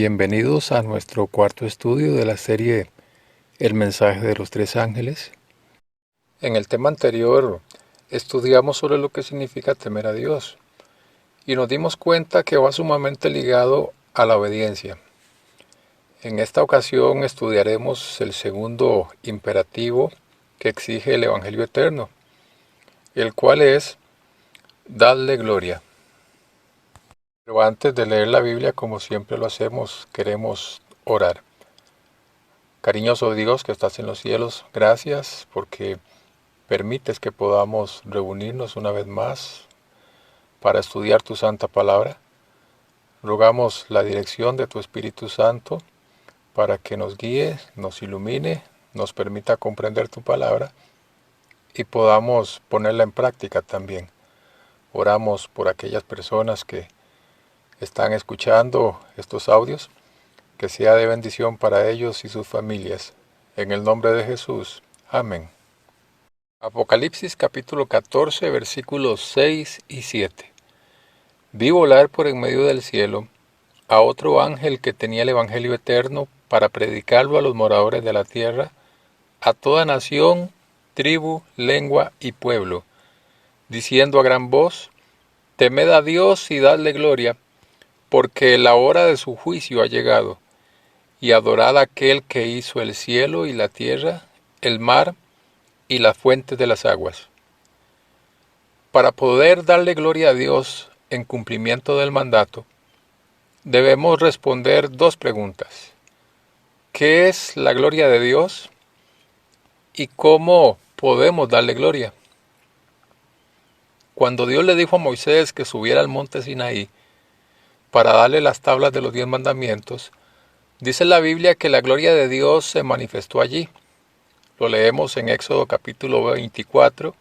Bienvenidos a nuestro cuarto estudio de la serie El mensaje de los tres ángeles. En el tema anterior estudiamos sobre lo que significa temer a Dios y nos dimos cuenta que va sumamente ligado a la obediencia. En esta ocasión estudiaremos el segundo imperativo que exige el Evangelio eterno, el cual es darle gloria. Pero antes de leer la Biblia, como siempre lo hacemos, queremos orar. Cariñoso Dios que estás en los cielos, gracias porque permites que podamos reunirnos una vez más para estudiar tu santa palabra. Rogamos la dirección de tu Espíritu Santo para que nos guíe, nos ilumine, nos permita comprender tu palabra y podamos ponerla en práctica también. Oramos por aquellas personas que están escuchando estos audios, que sea de bendición para ellos y sus familias. En el nombre de Jesús. Amén. Apocalipsis capítulo 14, versículos 6 y 7. Vi volar por en medio del cielo a otro ángel que tenía el Evangelio eterno para predicarlo a los moradores de la tierra, a toda nación, tribu, lengua y pueblo, diciendo a gran voz: Temed a Dios y dadle gloria, porque la hora de su juicio ha llegado, y adorad a aquel que hizo el cielo y la tierra, el mar y las fuentes de las aguas. Para poder darle gloria a Dios en cumplimiento del mandato, debemos responder dos preguntas. ¿Qué es la gloria de Dios? ¿Y cómo podemos darle gloria? Cuando Dios le dijo a Moisés que subiera al monte Sinaí para darle las tablas de los 10 mandamientos, dice la Biblia que la gloria de Dios se manifestó allí. Lo leemos en Éxodo capítulo 24,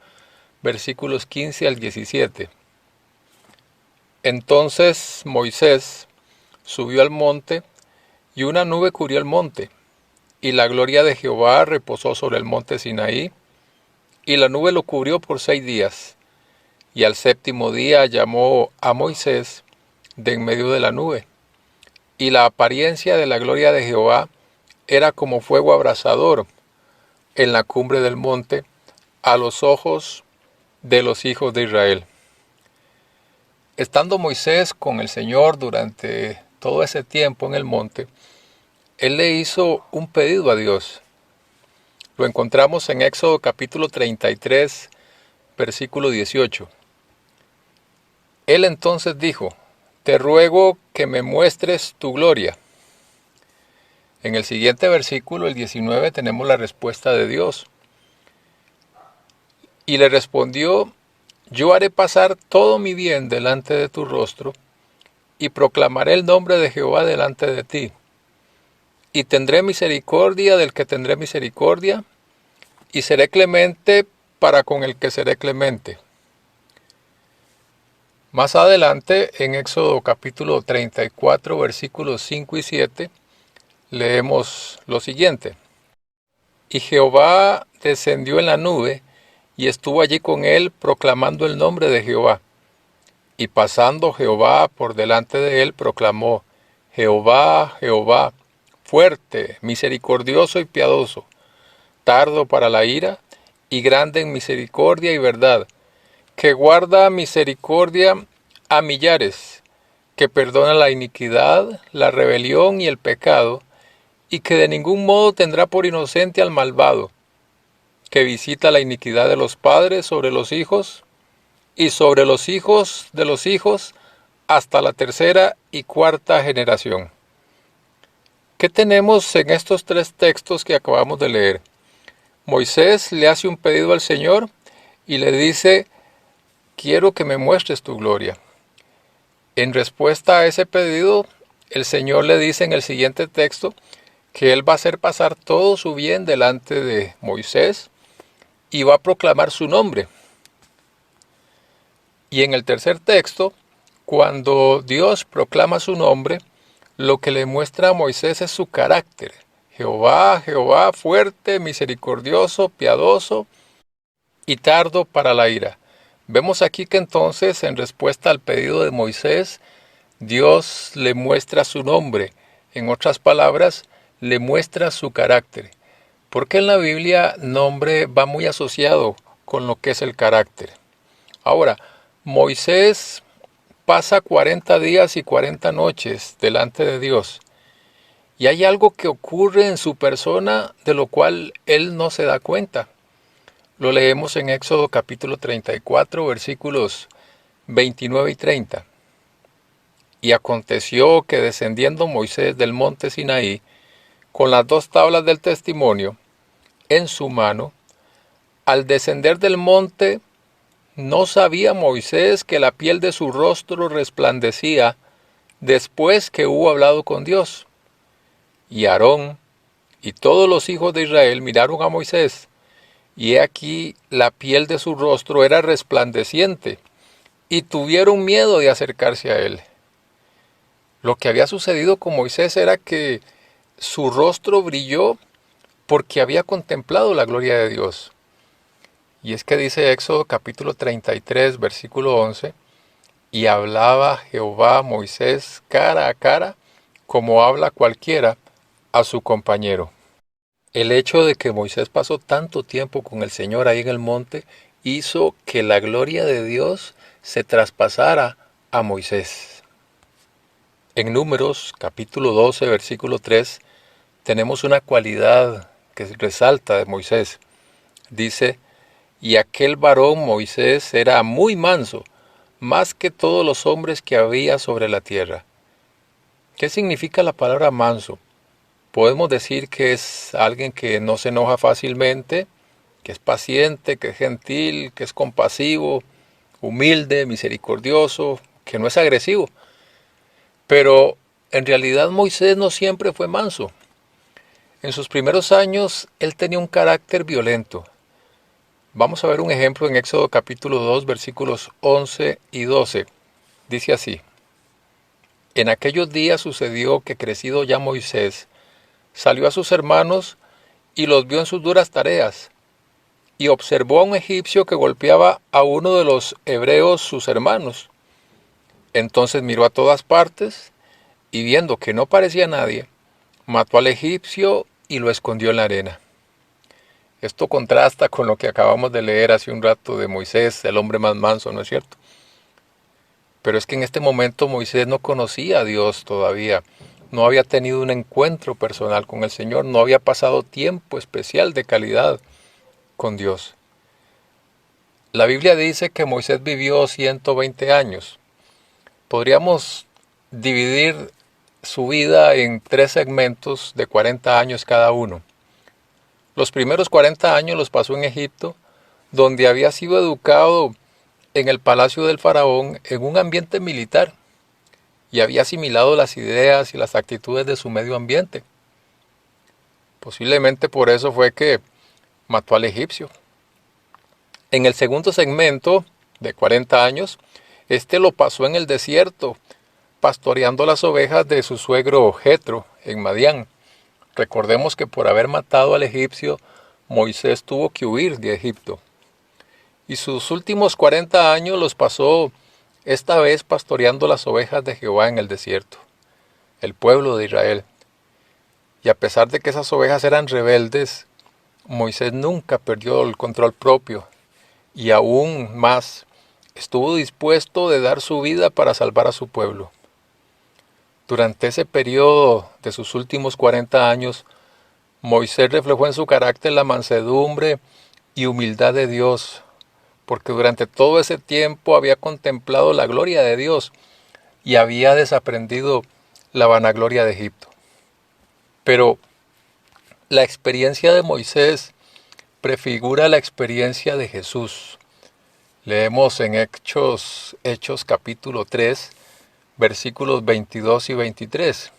versículos 15 al 17. Entonces Moisés subió al monte, y una nube cubrió el monte, y la gloria de Jehová reposó sobre el monte Sinaí, y la nube lo cubrió por 6 días. Y al séptimo día llamó a Moisés de en medio de la nube, y la apariencia de la gloria de Jehová era como fuego abrasador en la cumbre del monte a los ojos de los hijos de Israel. Estando Moisés con el Señor durante todo ese tiempo en el monte, él le hizo un pedido a Dios. Lo encontramos en Éxodo capítulo 33, versículo 18. Él entonces dijo: Te ruego que me muestres tu gloria. En el siguiente versículo, el 19, tenemos la respuesta de Dios. Y le respondió: Yo haré pasar todo mi bien delante de tu rostro, y proclamaré el nombre de Jehová delante de ti. Y tendré misericordia del que tendré misericordia, y seré clemente para con el que seré clemente. Más adelante, en Éxodo capítulo 34, versículos 5 y 7, leemos lo siguiente. Y Jehová descendió en la nube, y estuvo allí con él proclamando el nombre de Jehová. Y pasando Jehová por delante de él, proclamó: Jehová, Jehová, fuerte, misericordioso y piadoso, tardo para la ira, y grande en misericordia y verdad, que guarda misericordia a millares, que perdona la iniquidad, la rebelión y el pecado, y que de ningún modo tendrá por inocente al malvado, que visita la iniquidad de los padres sobre los hijos, y sobre los hijos de los hijos, hasta la tercera y cuarta generación. ¿Qué tenemos en estos 3 textos que acabamos de leer? Moisés le hace un pedido al Señor y le dice: Quiero que me muestres tu gloria. En respuesta a ese pedido, el Señor le dice en el siguiente texto que Él va a hacer pasar todo su bien delante de Moisés y va a proclamar su nombre. Y en el tercer texto, cuando Dios proclama su nombre, lo que le muestra a Moisés es su carácter. Jehová, Jehová, fuerte, misericordioso, piadoso y tardo para la ira. Vemos aquí que entonces, en respuesta al pedido de Moisés, Dios le muestra su nombre, En otras palabras, le muestra su carácter. Porque en la Biblia nombre va muy asociado con lo que es el carácter. Ahora, Moisés pasa 40 días y 40 noches delante de Dios. Y hay algo que ocurre en su persona de lo cual él no se da cuenta. Lo leemos en Éxodo capítulo 34, versículos 29 y 30. Y aconteció que descendiendo Moisés del monte Sinaí, con las 2 tablas del testimonio en su mano, al descender del monte, no sabía Moisés que la piel de su rostro resplandecía después que hubo hablado con Dios. Y Aarón y todos los hijos de Israel miraron a Moisés, y he aquí la piel de su rostro era resplandeciente, y tuvieron miedo de acercarse a él. Lo que había sucedido con Moisés era que su rostro brilló porque había contemplado la gloria de Dios. Y es que dice Éxodo capítulo 33, versículo 11, y hablaba Jehová a Moisés cara a cara, como habla cualquiera a su compañero. El hecho de que Moisés pasó tanto tiempo con el Señor ahí en el monte hizo que la gloria de Dios se traspasara a Moisés. En Números capítulo 12, versículo 3, tenemos una cualidad que resalta de Moisés. Dice, y aquel varón Moisés era muy manso, más que todos los hombres que había sobre la tierra. ¿Qué significa la palabra manso? Podemos decir que es alguien que no se enoja fácilmente, que es paciente, que es gentil, que es compasivo, humilde, misericordioso, que no es agresivo. Pero en realidad Moisés no siempre fue manso. En sus primeros años él tenía un carácter violento. Vamos a ver un ejemplo en Éxodo capítulo 2, versículos 11 y 12. Dice así, en aquellos días sucedió que crecido ya Moisés, salió a sus hermanos y los vio en sus duras tareas, y observó a un egipcio que golpeaba a uno de los hebreos sus hermanos. Entonces miró a todas partes, y viendo que no parecía nadie, mató al egipcio y lo escondió en la arena. Esto contrasta con lo que acabamos de leer hace un rato de Moisés, el hombre más manso, ¿no es cierto? Pero es que en este momento Moisés no conocía a Dios todavía, no había tenido un encuentro personal con el Señor, no había pasado tiempo especial de calidad con Dios. La Biblia dice que Moisés vivió 120 años. Podríamos dividir su vida en 3 segmentos de 40 años cada uno. Los primeros 40 años los pasó en Egipto, donde había sido educado en el palacio del faraón en un ambiente militar y había asimilado las ideas y las actitudes de su medio ambiente. Posiblemente por eso fue que mató al egipcio. En el segundo segmento de 40 años, este lo pasó en el desierto, pastoreando las ovejas de su suegro Jetro en Madián. Recordemos que por haber matado al egipcio, Moisés tuvo que huir de Egipto. Y sus últimos 40 años los pasó esta vez pastoreando las ovejas de Jehová en el desierto, el pueblo de Israel. Y a pesar de que esas ovejas eran rebeldes, Moisés nunca perdió el control propio y aún más estuvo dispuesto de dar su vida para salvar a su pueblo. Durante ese periodo de sus últimos 40 años, Moisés reflejó en su carácter la mansedumbre y humildad de Dios, porque durante todo ese tiempo había contemplado la gloria de Dios y había desaprendido la vanagloria de Egipto. Pero la experiencia de Moisés prefigura la experiencia de Jesús. Leemos en Hechos capítulo 3, versículos 22 y 23.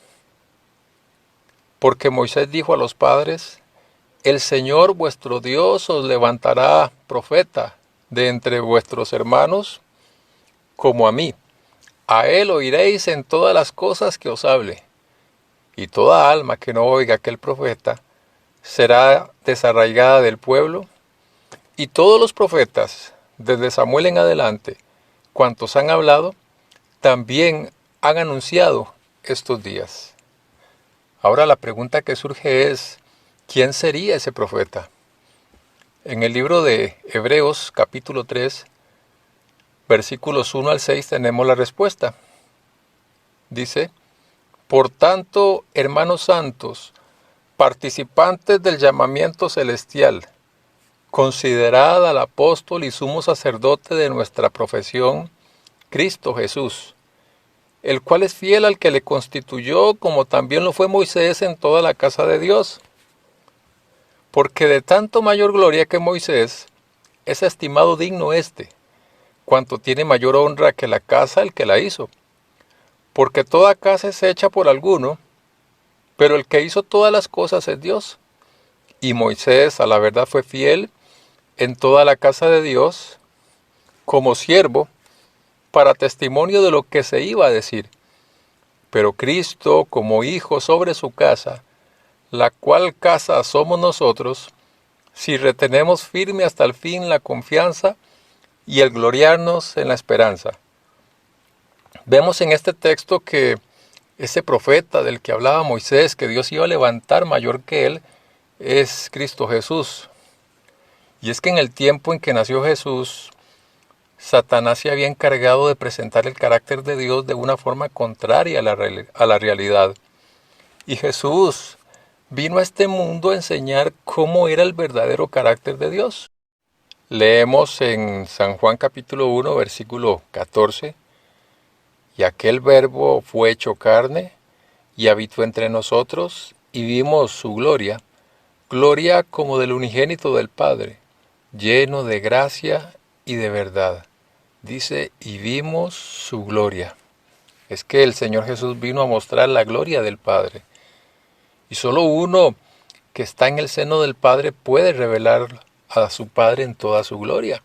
Porque Moisés dijo a los padres, el Señor vuestro Dios os levantará profeta de entre vuestros hermanos como a mí. A él oiréis en todas las cosas que os hable. Y toda alma que no oiga aquel profeta será desarraigada del pueblo. Y todos los profetas, desde Samuel en adelante, cuantos han hablado, también han anunciado estos días. Ahora la pregunta que surge es, ¿quién sería ese profeta? En el libro de Hebreos capítulo 3, versículos 1 al 6 tenemos la respuesta. Dice, por tanto, hermanos santos, participantes del llamamiento celestial, considerad al apóstol y sumo sacerdote de nuestra profesión, Cristo Jesús, el cual es fiel al que le constituyó, como también lo fue Moisés en toda la casa de Dios. Porque de tanto mayor gloria que Moisés, es estimado digno éste, cuanto tiene mayor honra que la casa el que la hizo. Porque toda casa es hecha por alguno, pero el que hizo todas las cosas es Dios. Y Moisés a la verdad fue fiel en toda la casa de Dios, como siervo, para testimonio de lo que se iba a decir. Pero Cristo como hijo sobre su casa, la cual casa somos nosotros, si retenemos firme hasta el fin la confianza y el gloriarnos en la esperanza. Vemos en este texto que ese profeta del que hablaba Moisés, que Dios iba a levantar mayor que él, es Cristo Jesús. Y es que en el tiempo en que nació Jesús, Satanás se había encargado de presentar el carácter de Dios de una forma contraria a la realidad. Y Jesús vino a este mundo a enseñar cómo era el verdadero carácter de Dios. Leemos en San Juan capítulo 1, versículo 14, y aquel verbo fue hecho carne y habitó entre nosotros, y vimos su gloria, gloria como del unigénito del Padre, lleno de gracia y de verdad. Dice, y vimos su gloria. Es que el Señor Jesús vino a mostrar la gloria del Padre. Y solo uno que está en el seno del Padre puede revelar a su Padre en toda su gloria.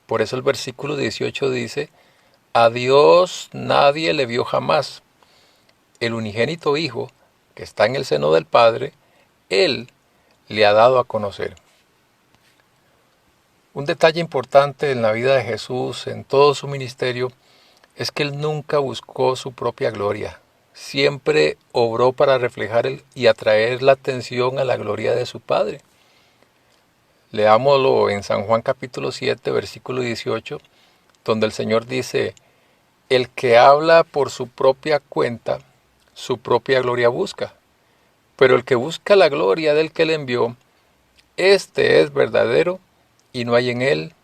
Por eso el versículo 18 dice, a Dios nadie le vio jamás. El unigénito Hijo, que está en el seno del Padre, Él le ha dado a conocer. Un detalle importante en la vida de Jesús, en todo su ministerio, es que Él nunca buscó su propia gloria. Siempre obró para reflejar y atraer la atención a la gloria de su Padre. Leámoslo en San Juan capítulo 7, versículo 18, donde el Señor dice, el que habla por su propia cuenta, su propia gloria busca. Pero el que busca la gloria del que le envió, este es verdadero y no hay en él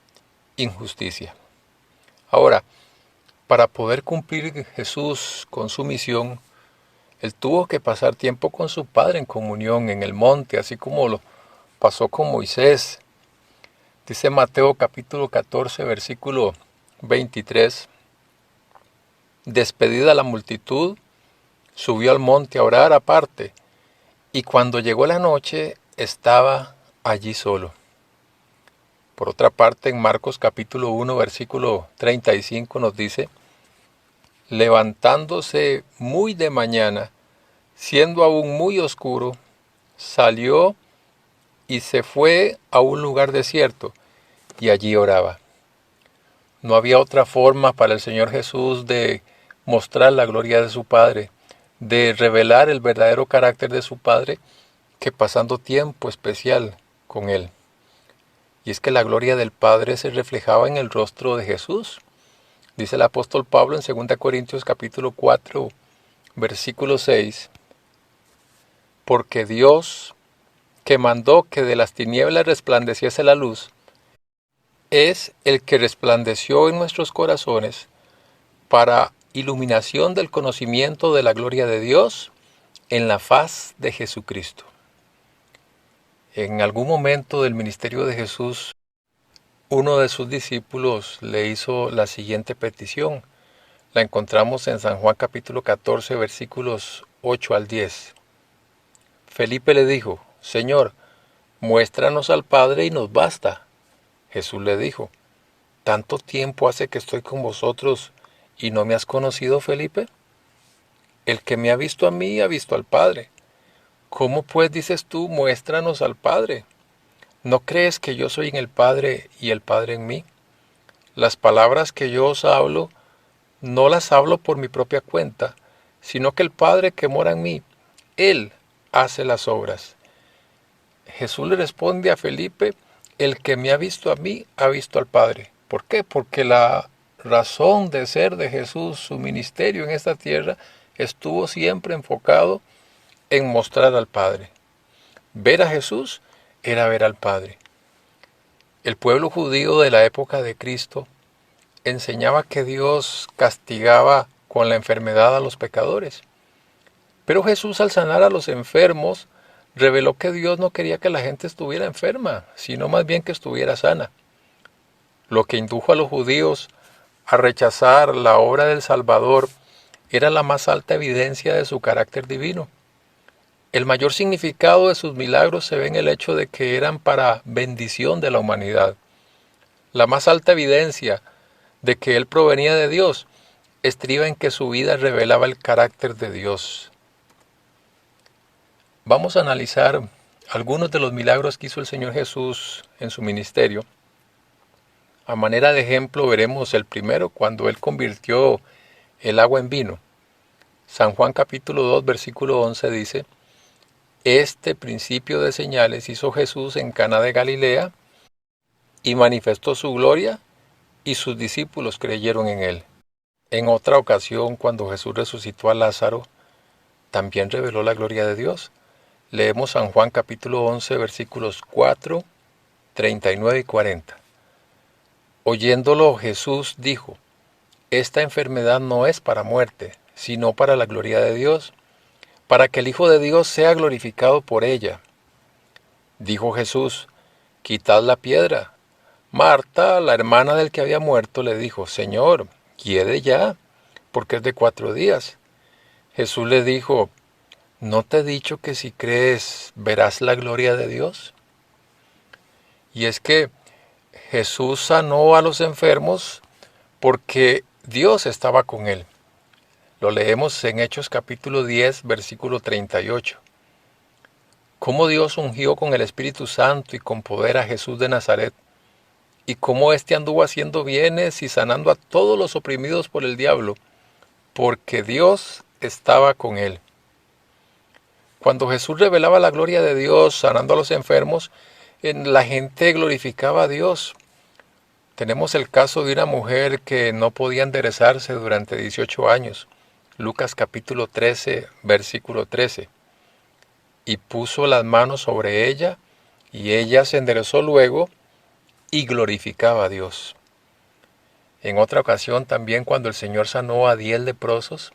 injusticia. Ahora, para poder cumplir Jesús con su misión, Él tuvo que pasar tiempo con su Padre en comunión en el monte, así como lo pasó con Moisés. Dice Mateo capítulo 14, versículo 23, despedida la multitud, subió al monte a orar aparte, y cuando llegó la noche, estaba allí solo. Por otra parte, en Marcos capítulo 1, versículo 35 nos dice, levantándose muy de mañana, siendo aún muy oscuro, salió y se fue a un lugar desierto, y allí oraba. No había otra forma para el Señor Jesús de mostrar la gloria de su Padre, de revelar el verdadero carácter de su Padre, que pasando tiempo especial con Él. Y es que la gloria del Padre se reflejaba en el rostro de Jesús. Dice el apóstol Pablo en 2 Corintios capítulo 4, versículo 6, porque Dios, que mandó que de las tinieblas resplandeciese la luz, es el que resplandeció en nuestros corazones para iluminación del conocimiento de la gloria de Dios en la faz de Jesucristo. En algún momento del ministerio de Jesús, uno de sus discípulos le hizo la siguiente petición. La encontramos en San Juan capítulo 14, versículos 8 al 10. Felipe le dijo, Señor, muéstranos al Padre y nos basta. Jesús le dijo, ¿tanto tiempo hace que estoy con vosotros y no me has conocido, Felipe? El que me ha visto a mí ha visto al Padre. ¿Cómo pues dices tú, muéstranos al Padre? ¿No crees que yo soy en el Padre y el Padre en mí? Las palabras que yo os hablo, no las hablo por mi propia cuenta, sino que el Padre que mora en mí, Él hace las obras. Jesús le responde a Felipe, el que me ha visto a mí, ha visto al Padre. ¿Por qué? Porque la razón de ser de Jesús, su ministerio en esta tierra, estuvo siempre enfocado en mostrar al Padre. Ver a Jesús era ver al Padre. El pueblo judío de la época de Cristo enseñaba que Dios castigaba con la enfermedad a los pecadores. Pero Jesús, al sanar a los enfermos, reveló que Dios no quería que la gente estuviera enferma, sino más bien que estuviera sana. Lo que indujo a los judíos a rechazar la obra del Salvador era la más alta evidencia de su carácter divino. El mayor significado de sus milagros se ve en el hecho de que eran para bendición de la humanidad. La más alta evidencia de que Él provenía de Dios estriba en que su vida revelaba el carácter de Dios. Vamos a analizar algunos de los milagros que hizo el Señor Jesús en su ministerio. A manera de ejemplo veremos el primero cuando Él convirtió el agua en vino. San Juan capítulo 2 versículo 11 dice: Este principio de señales hizo Jesús en Caná de Galilea y manifestó su gloria y sus discípulos creyeron en Él. En otra ocasión, cuando Jesús resucitó a Lázaro, también reveló la gloria de Dios. Leemos San Juan capítulo 11 versículos 4, 39 y 40. Oyéndolo Jesús dijo: Esta enfermedad no es para muerte, sino para la gloria de Dios, para que el Hijo de Dios sea glorificado por ella. Dijo Jesús: Quitad la piedra. Marta, la hermana del que había muerto, le dijo: Señor, quiere ya, porque es de 4 días. Jesús le dijo: ¿No te he dicho que si crees verás la gloria de Dios? Y es que Jesús sanó a los enfermos porque Dios estaba con él. Lo leemos en Hechos capítulo 10, versículo 38. Cómo Dios ungió con el Espíritu Santo y con poder a Jesús de Nazaret, y cómo éste anduvo haciendo bienes y sanando a todos los oprimidos por el diablo, porque Dios estaba con él. Cuando Jesús revelaba la gloria de Dios sanando a los enfermos, la gente glorificaba a Dios. Tenemos el caso de una mujer que no podía enderezarse durante 18 años. Lucas capítulo 13, versículo 13. Y puso las manos sobre ella, y ella se enderezó luego y glorificaba a Dios. En otra ocasión también, cuando el Señor sanó a 10 leprosos,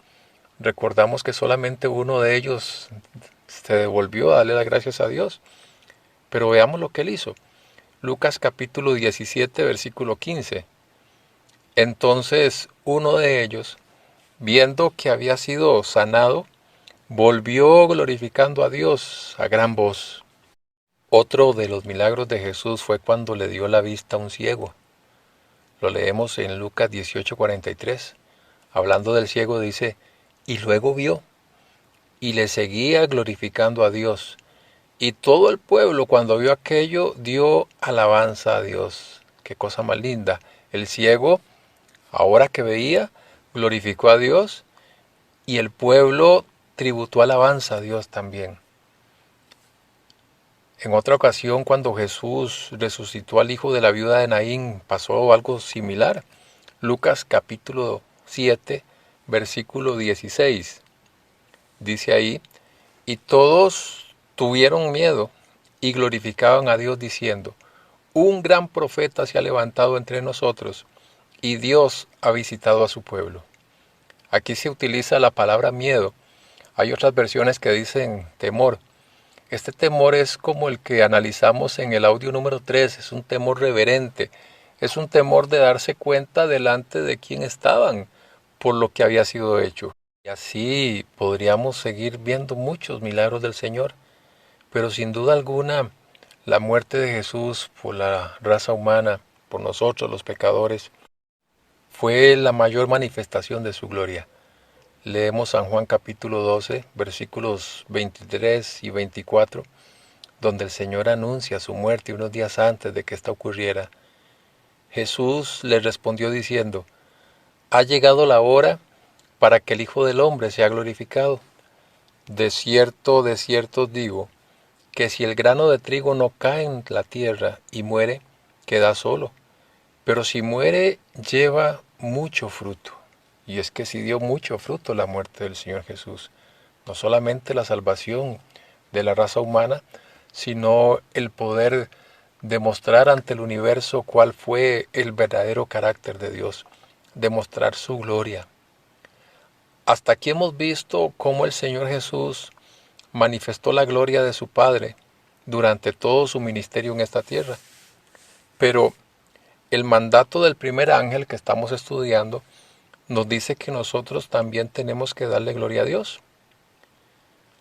recordamos que solamente uno de ellos se devolvió a darle las gracias a Dios. Pero veamos lo que él hizo. Lucas capítulo 17, versículo 15. Entonces uno de ellos, viendo que había sido sanado, volvió glorificando a Dios a gran voz. Otro de los milagros de Jesús fue cuando le dio la vista a un ciego. Lo leemos en Lucas 18:43. Hablando del ciego dice: y luego vio, y le seguía glorificando a Dios. Y todo el pueblo, cuando vio aquello, dio alabanza a Dios. Qué cosa más linda. El ciego, ahora que veía, glorificó a Dios, y el pueblo tributó alabanza a Dios también. En otra ocasión, cuando Jesús resucitó al hijo de la viuda de Naín, pasó algo similar. Lucas capítulo 7, versículo 16. Dice ahí: y todos tuvieron miedo y glorificaban a Dios diciendo: un gran profeta se ha levantado entre nosotros, y Dios ha visitado a su pueblo. Aquí se utiliza la palabra miedo. Hay otras versiones que dicen temor. Este temor es como el que analizamos en el audio número 3, es un temor reverente, es un temor de darse cuenta delante de quién estaban por lo que había sido hecho. Y así podríamos seguir viendo muchos milagros del Señor, pero sin duda alguna la muerte de Jesús por la raza humana, por nosotros los pecadores, fue la mayor manifestación de su gloria. Leemos San Juan capítulo 12, versículos 23 y 24, donde el Señor anuncia su muerte unos días antes de que esta ocurriera. Jesús les respondió diciendo: ha llegado la hora para que el Hijo del Hombre sea glorificado. de cierto os digo, que si el grano de trigo no cae en la tierra y muere, queda solo. Pero si muere, lleva mucho fruto. Y es que sí dio mucho fruto la muerte del Señor Jesús. No solamente la salvación de la raza humana, sino el poder demostrar ante el universo cuál fue el verdadero carácter de Dios, demostrar su gloria. Hasta aquí hemos visto cómo el Señor Jesús manifestó la gloria de su Padre durante todo su ministerio en esta tierra. Pero el mandato del primer ángel que estamos estudiando nos dice que nosotros también tenemos que darle gloria a Dios.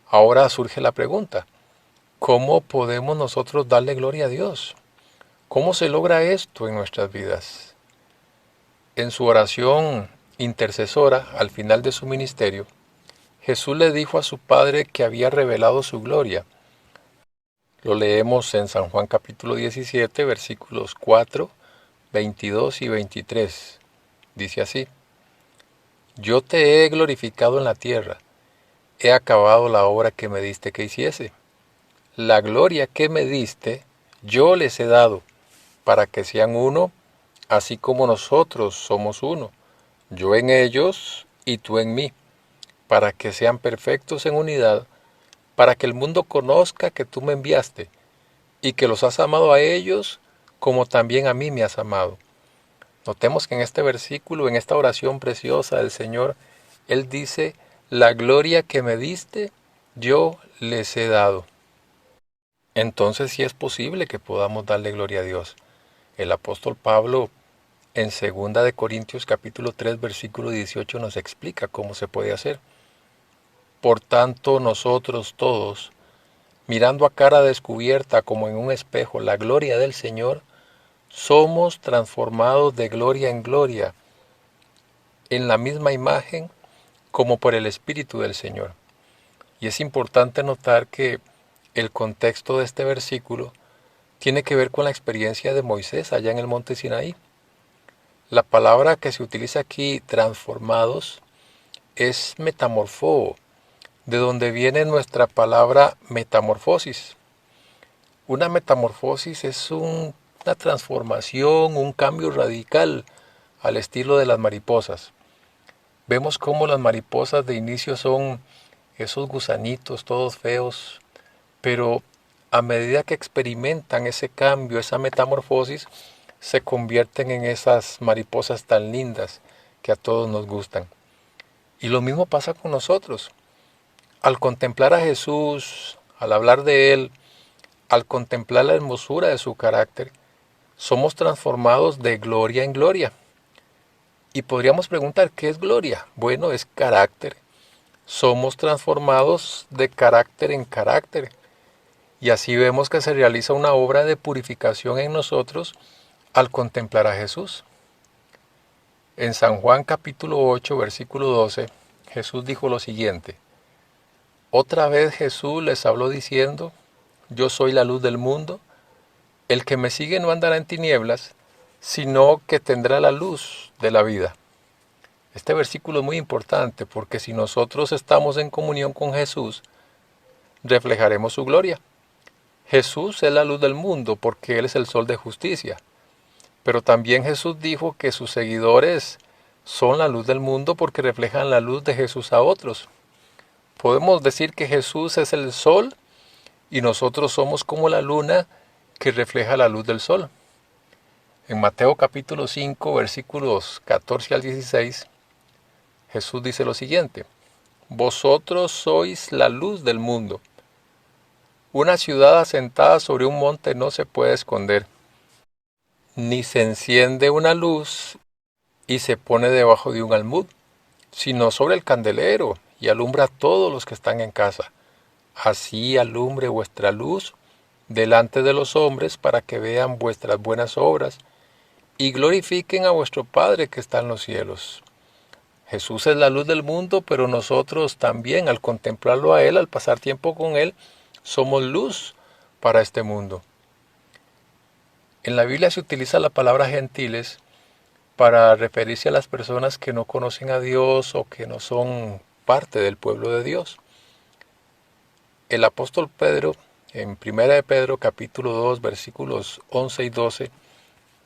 Ahora surge la pregunta, ¿cómo podemos nosotros darle gloria a Dios? ¿Cómo se logra esto en nuestras vidas? En su oración intercesora al final de su ministerio, Jesús le dijo a su Padre que había revelado su gloria. Lo leemos en San Juan capítulo 17, versículos 4, 22 y 23. Dice así: Yo te he glorificado en la tierra, he acabado la obra que me diste que hiciese. La gloria que me diste, yo les he dado, para que sean uno, así como nosotros somos uno, yo en ellos y tú en mí, para que sean perfectos en unidad, para que el mundo conozca que tú me enviaste, y que los has amado a ellos, como también a mí me has amado. Notemos que en este versículo, en esta oración preciosa del Señor, Él dice, la gloria que me diste, yo les he dado. Entonces sí es posible que podamos darle gloria a Dios. El apóstol Pablo en 2 de Corintios capítulo 3 versículo 18 nos explica cómo se puede hacer. Por tanto nosotros todos, mirando a cara descubierta como en un espejo la gloria del Señor, somos transformados de gloria en gloria, en la misma imagen como por el Espíritu del Señor. Y es importante notar que el contexto de este versículo tiene que ver con la experiencia de Moisés allá en el monte Sinaí. La palabra que se utiliza aquí, transformados, es metamorfo, de donde viene nuestra palabra metamorfosis. Una metamorfosis es una transformación, un cambio radical al estilo de las mariposas. Vemos cómo las mariposas de inicio son esos gusanitos todos feos, pero a medida que experimentan ese cambio, esa metamorfosis, se convierten en esas mariposas tan lindas que a todos nos gustan. Y lo mismo pasa con nosotros. Al contemplar a Jesús, al hablar de Él, al contemplar la hermosura de su carácter, somos transformados de gloria en gloria. Y podríamos preguntar, ¿qué es gloria? Bueno, es carácter. Somos transformados de carácter en carácter. Y así vemos que se realiza una obra de purificación en nosotros al contemplar a Jesús. En San Juan capítulo 8, versículo 12, Jesús dijo lo siguiente: Otra vez Jesús les habló diciendo, yo soy la luz del mundo, el que me sigue no andará en tinieblas, sino que tendrá la luz de la vida. Este versículo es muy importante porque si nosotros estamos en comunión con Jesús, reflejaremos su gloria. Jesús es la luz del mundo porque Él es el sol de justicia. Pero también Jesús dijo que sus seguidores son la luz del mundo porque reflejan la luz de Jesús a otros. Podemos decir que Jesús es el sol y nosotros somos como la luna que refleja la luz del sol. En Mateo capítulo 5, versículos 14 al 16, Jesús dice lo siguiente: Vosotros sois la luz del mundo. Una ciudad asentada sobre un monte no se puede esconder, ni se enciende una luz y se pone debajo de un almud, sino sobre el candelero, y alumbra a todos los que están en casa. Así alumbre vuestra luz delante de los hombres, para que vean vuestras buenas obras y glorifiquen a vuestro Padre que está en los cielos. Jesús es la luz del mundo, pero nosotros también, al contemplarlo a Él, al pasar tiempo con Él, somos luz para este mundo. En la Biblia se utiliza la palabra gentiles para referirse a las personas que no conocen a Dios o que no son parte del pueblo de Dios. el apóstol Pedro, en Primera de Pedro capítulo 2 versículos 11 y 12,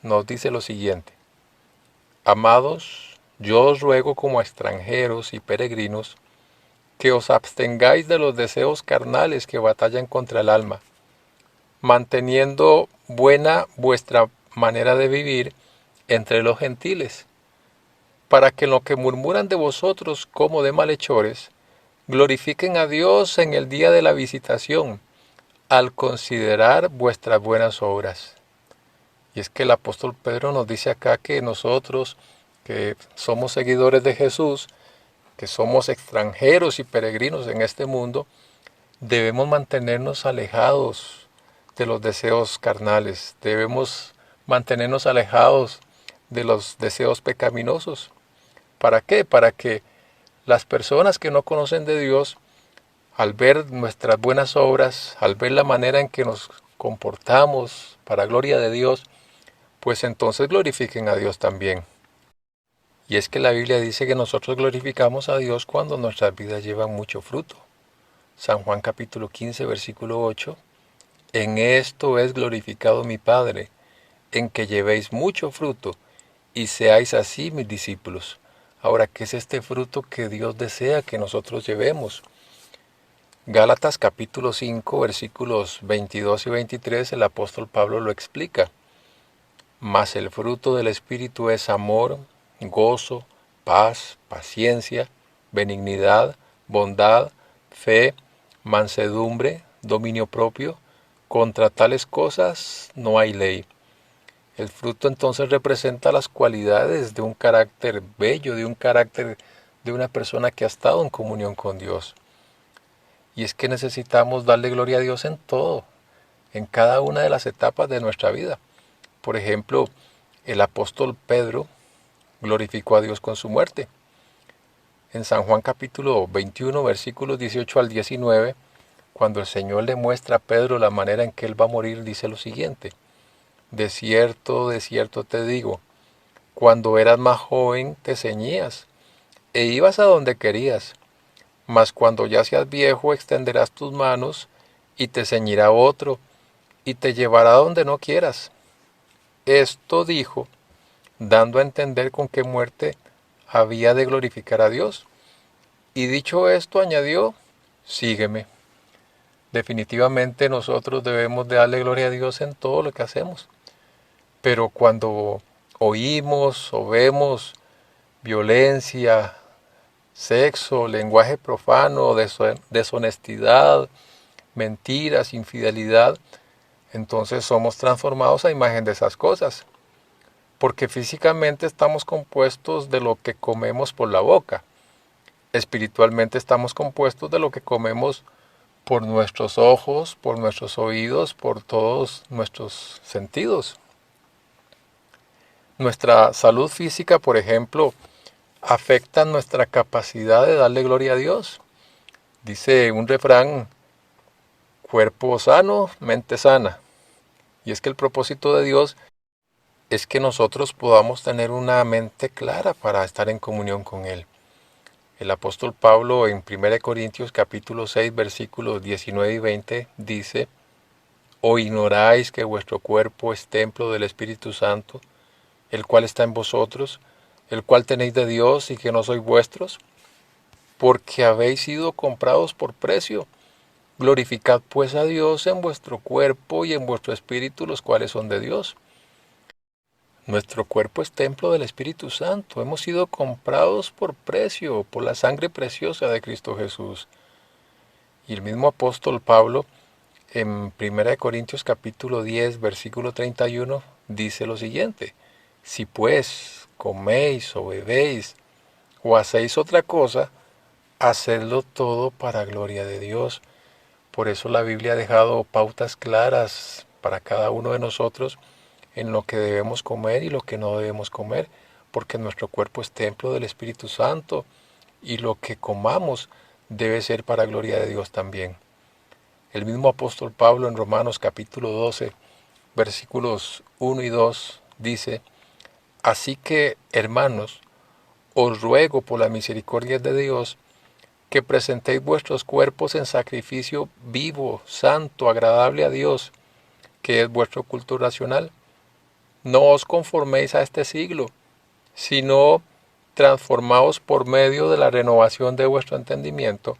nos dice lo siguiente: Amados, yo os ruego como a extranjeros y peregrinos, que os abstengáis de los deseos carnales que batallan contra el alma, manteniendo buena vuestra manera de vivir entre los gentiles, para que en lo que murmuran de vosotros como de malhechores, glorifiquen a Dios en el día de la visitación, al considerar vuestras buenas obras. Y es que el apóstol Pedro nos dice acá que nosotros, que somos seguidores de Jesús, que somos extranjeros y peregrinos en este mundo, debemos mantenernos alejados de los deseos carnales, debemos mantenernos alejados de los deseos pecaminosos. ¿Para qué? Para que las personas que no conocen de Dios, al ver nuestras buenas obras, al ver la manera en que nos comportamos para gloria de Dios, pues entonces glorifiquen a Dios también. Y es que la Biblia dice que nosotros glorificamos a Dios cuando nuestras vidas llevan mucho fruto. San Juan capítulo 15, versículo 8. En esto es glorificado mi Padre, en que llevéis mucho fruto, y seáis así mis discípulos. Ahora, ¿qué es este fruto que Dios desea que nosotros llevemos? Gálatas capítulo 5, versículos 22 y 23, el apóstol Pablo lo explica. Mas el fruto del Espíritu es amor, gozo, paz, paciencia, benignidad, bondad, fe, mansedumbre, dominio propio. Contra tales cosas no hay ley. El fruto entonces representa las cualidades de un carácter bello, de un carácter de una persona que ha estado en comunión con Dios. Y es que necesitamos darle gloria a Dios en todo, en cada una de las etapas de nuestra vida. Por ejemplo, el apóstol Pedro glorificó a Dios con su muerte. En San Juan capítulo 21, versículos 18 al 19, cuando el Señor le muestra a Pedro la manera en que él va a morir, dice lo siguiente: de cierto te digo, cuando eras más joven te ceñías e ibas a donde querías, mas cuando ya seas viejo extenderás tus manos y te ceñirá otro y te llevará donde no quieras. Esto dijo, dando a entender con qué muerte había de glorificar a Dios. Y dicho esto añadió, sígueme. Definitivamente nosotros debemos de darle gloria a Dios en todo lo que hacemos. Pero cuando oímos o vemos violencia, sexo, lenguaje profano, deshonestidad, mentiras, infidelidad, entonces somos transformados a imagen de esas cosas. Porque físicamente estamos compuestos de lo que comemos por la boca. Espiritualmente estamos compuestos de lo que comemos por nuestros ojos, por nuestros oídos, por todos nuestros sentidos. Nuestra salud física, por ejemplo, afecta nuestra capacidad de darle gloria a Dios. Dice un refrán, cuerpo sano, mente sana. Y es que el propósito de Dios es que nosotros podamos tener una mente clara para estar en comunión con Él. El apóstol Pablo en 1 Corintios capítulo 6 versículos 19 y 20 dice, ¿o ignoráis que vuestro cuerpo es templo del Espíritu Santo, el cual está en vosotros, el cual tenéis de Dios y que no sois vuestros? Porque habéis sido comprados por precio. Glorificad pues a Dios en vuestro cuerpo y en vuestro espíritu, los cuales son de Dios. Nuestro cuerpo es templo del Espíritu Santo. Hemos sido comprados por precio, por la sangre preciosa de Cristo Jesús. Y el mismo apóstol Pablo, en 1 Corintios capítulo 10, versículo 31, dice lo siguiente: si pues coméis o bebéis o hacéis otra cosa, hacedlo todo para gloria de Dios. Por eso la Biblia ha dejado pautas claras para cada uno de nosotros en lo que debemos comer y lo que no debemos comer, porque nuestro cuerpo es templo del Espíritu Santo y lo que comamos debe ser para gloria de Dios también. El mismo apóstol Pablo en Romanos capítulo 12, versículos 1 y 2 dice, así que, hermanos, os ruego por la misericordia de Dios que presentéis vuestros cuerpos en sacrificio vivo, santo, agradable a Dios, que es vuestro culto racional. No os conforméis a este siglo, sino transformaos por medio de la renovación de vuestro entendimiento,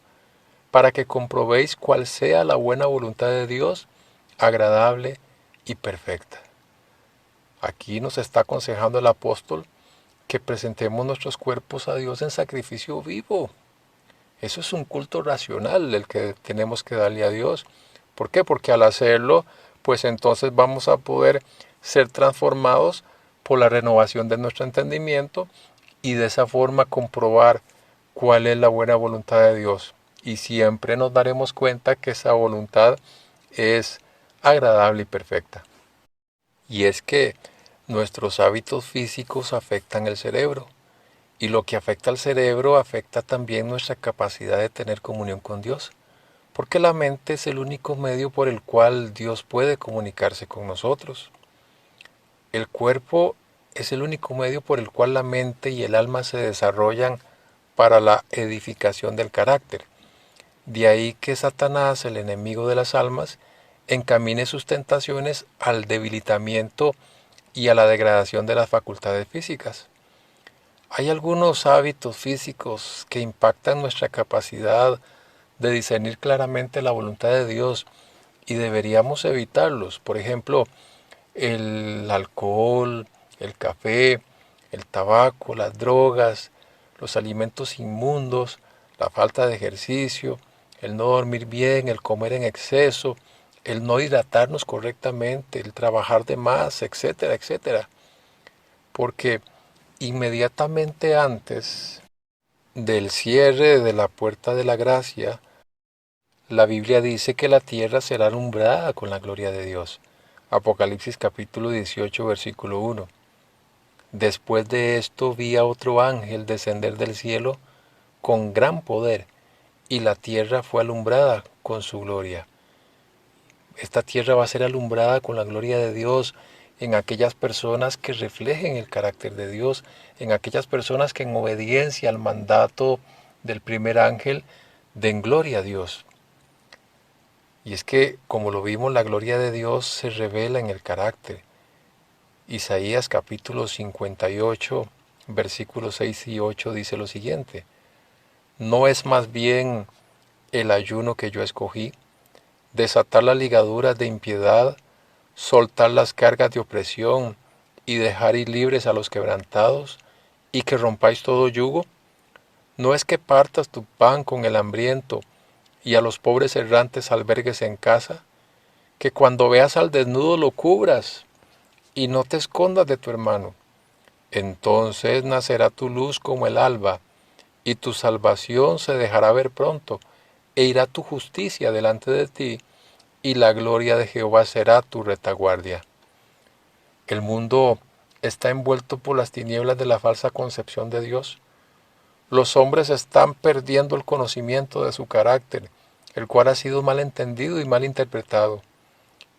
para que comprobéis cuál sea la buena voluntad de Dios, agradable y perfecta. Aquí nos está aconsejando el apóstol que presentemos nuestros cuerpos a Dios en sacrificio vivo. Eso es un culto racional el que tenemos que darle a Dios. ¿Por qué? Porque al hacerlo, pues entonces vamos a poder ser transformados por la renovación de nuestro entendimiento y de esa forma comprobar cuál es la buena voluntad de Dios. Y siempre nos daremos cuenta que esa voluntad es agradable y perfecta. Y es que nuestros hábitos físicos afectan el cerebro. Y lo que afecta al cerebro afecta también nuestra capacidad de tener comunión con Dios. Porque la mente es el único medio por el cual Dios puede comunicarse con nosotros. El cuerpo es el único medio por el cual la mente y el alma se desarrollan para la edificación del carácter. De ahí que Satanás, el enemigo de las almas, encamine sus tentaciones al debilitamiento y a la degradación de las facultades físicas. Hay algunos hábitos físicos que impactan nuestra capacidad de discernir claramente la voluntad de Dios y deberíamos evitarlos. Por ejemplo, el alcohol, el café, el tabaco, las drogas, los alimentos inmundos, la falta de ejercicio, el no dormir bien, el comer en exceso, el no hidratarnos correctamente, el trabajar de más, etcétera, etcétera. Porque inmediatamente antes del cierre de la puerta de la gracia, la Biblia dice que la tierra será alumbrada con la gloria de Dios. Apocalipsis capítulo 18, versículo 1. Después de esto vi a otro ángel descender del cielo con gran poder, y la tierra fue alumbrada con su gloria. Esta tierra va a ser alumbrada con la gloria de Dios en aquellas personas que reflejen el carácter de Dios, en aquellas personas que en obediencia al mandato del primer ángel den gloria a Dios. Y es que, como lo vimos, la gloria de Dios se revela en el carácter. Isaías capítulo 58, versículos 6 y 8 dice lo siguiente: ¿No es más bien el ayuno que yo escogí, desatar las ligaduras de impiedad, soltar las cargas de opresión y dejar ir libres a los quebrantados, y que rompáis todo yugo? ¿No es que partas tu pan con el hambriento y a los pobres errantes albergues en casa? Que cuando veas al desnudo lo cubras y no te escondas de tu hermano. Entonces nacerá tu luz como el alba, y tu salvación se dejará ver pronto, e irá tu justicia delante de ti, y la gloria de Jehová será tu retaguardia. El mundo está envuelto por las tinieblas de la falsa concepción de Dios. Los hombres están perdiendo el conocimiento de su carácter, el cual ha sido mal entendido y mal interpretado.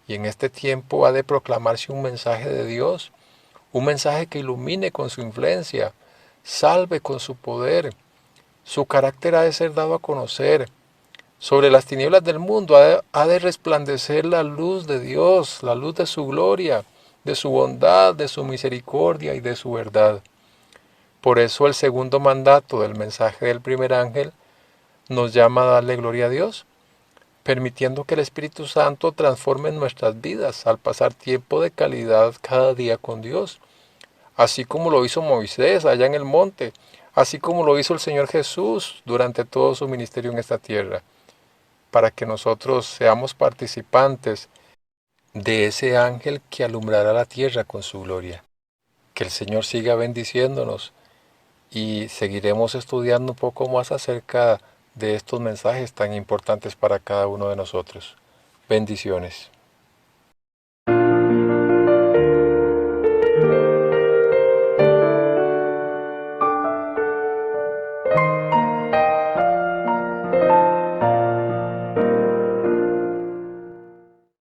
Y en este tiempo ha de proclamarse un mensaje de Dios, un mensaje que ilumine con su influencia, salve con su poder. Su carácter ha de ser dado a conocer. Sobre las tinieblas del mundo ha de resplandecer la luz de Dios, la luz de su gloria, de su bondad, de su misericordia y de su verdad. Por eso el segundo mandato del mensaje del primer ángel nos llama a darle gloria a Dios, permitiendo que el Espíritu Santo transforme nuestras vidas al pasar tiempo de calidad cada día con Dios, así como lo hizo Moisés allá en el monte, así como lo hizo el Señor Jesús durante todo su ministerio en esta tierra, para que nosotros seamos participantes de ese ángel que alumbrará la tierra con su gloria. Que el Señor siga bendiciéndonos y seguiremos estudiando un poco más acerca de estos mensajes tan importantes para cada uno de nosotros. Bendiciones.